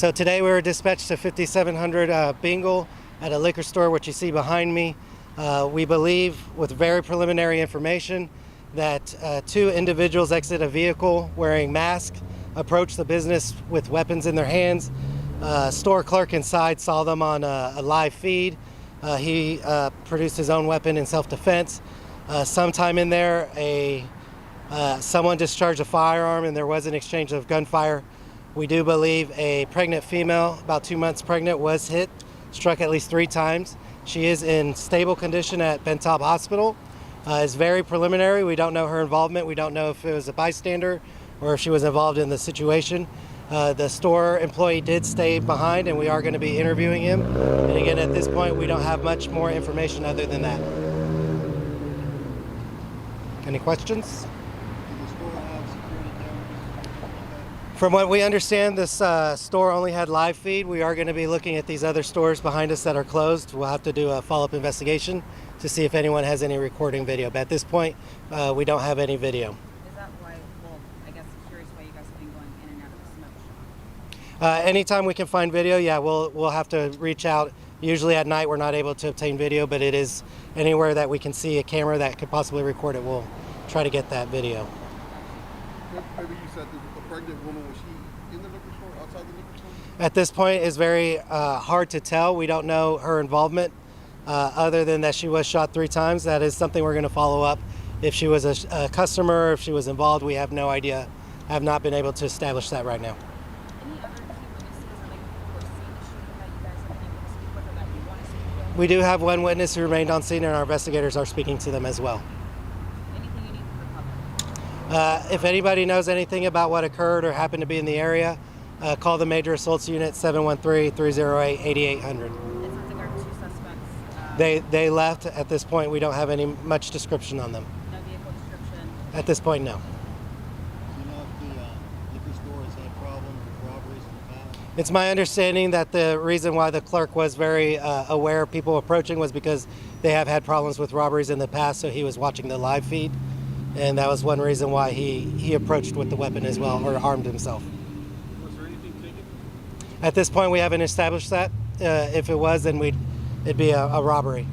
So today we were dispatched to 5700 Bingle at a liquor store, which you see behind me. We believe, with very preliminary information, that two individuals exit a vehicle wearing masks, approached the business with weapons in their hands. Store clerk inside saw them on a live feed. He produced his own weapon in self-defense. Sometime in there, someone discharged a firearm and there was an exchange of gunfire. We do believe a pregnant female, about 2 months pregnant, was hit, struck at least 3 times. She is in stable condition at Bentop Hospital. It's very preliminary. We don't know her involvement. We don't know if it was a bystander or if she was involved in the situation. The store employee did stay behind and we are going to be interviewing him. And again, at this point, we don't have much more information other than that. Any questions? From what we understand, this store only had live feed. We are going to be looking at these other stores behind us that are closed. We'll have to do a follow-up investigation to see if anyone has any recording video. But at this point, we don't have any video. Is that why, well, I guess I'm curious why you guys have been going in and out of the smoke shop? Anytime we can find video, yeah, we'll have to reach out. Usually at night we're not able to obtain video, but it is anywhere that we can see a camera that could possibly record it, we'll try to get that video. Maybe you said the pregnant woman, was she in the liquor store, outside the liquor store? At this point, it's very hard to tell. We don't know her involvement other than that she was shot 3 times. That is something we're going to follow up. If she was a customer, if she was involved, we have no idea. I have not been able to establish that right now. Any other key witnesses or like people who have seen the shooting that you guys have been able to speak with or that you want to speak with? We do have one witness who remained on scene and our investigators are speaking to them as well. Anything you need from the public? If anybody knows anything about what occurred or happened to be in the area, call the Major Assaults Unit 713-308-8800. It sounds like our 2 suspects. They left. At this point, we don't have much description on them. No vehicle description? At this point, no. Do you know if the liquor store has had problems with robberies in the past? It's my understanding that the reason why the clerk was very aware of people approaching was because they have had problems with robberies in the past, so he was watching the live feed. And that was one reason why he approached with the weapon as well, or armed himself. Was there anything taken? At this point, we haven't established that. If it was, then it'd be a robbery.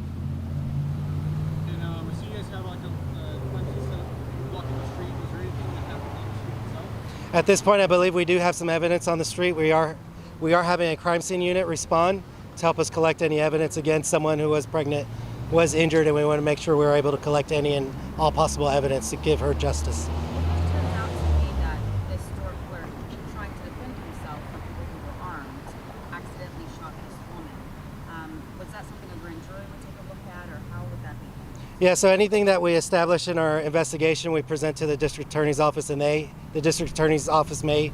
And we see you guys have like a crime scene blocking the street. Was there anything that happened on the street itself? At this point, I believe we do have some evidence on the street. We are having a crime scene unit respond to help us collect any evidence against someone who was pregnant, was injured, and we want to make sure we're able to collect any and all possible evidence to give her justice. It turns out to be that this store clerk, trying to defend himself from people who were armed, accidentally shot this woman. Was that something a grand jury would take a look at, or how would that be? Yeah, so anything that we establish in our investigation, we present to the district attorney's office, and the district attorney's office may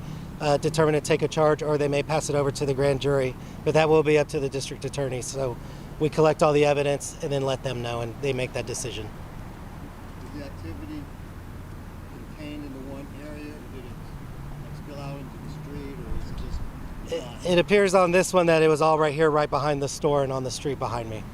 determine to take a charge, or they may pass it over to the grand jury. But that will be up to the district attorney. So we collect all the evidence and then let them know, and they make that decision. Is the activity contained in the one area, or did it spill out into the street, or is it just... It appears on this one that it was all right here, right behind the store and on the street behind me.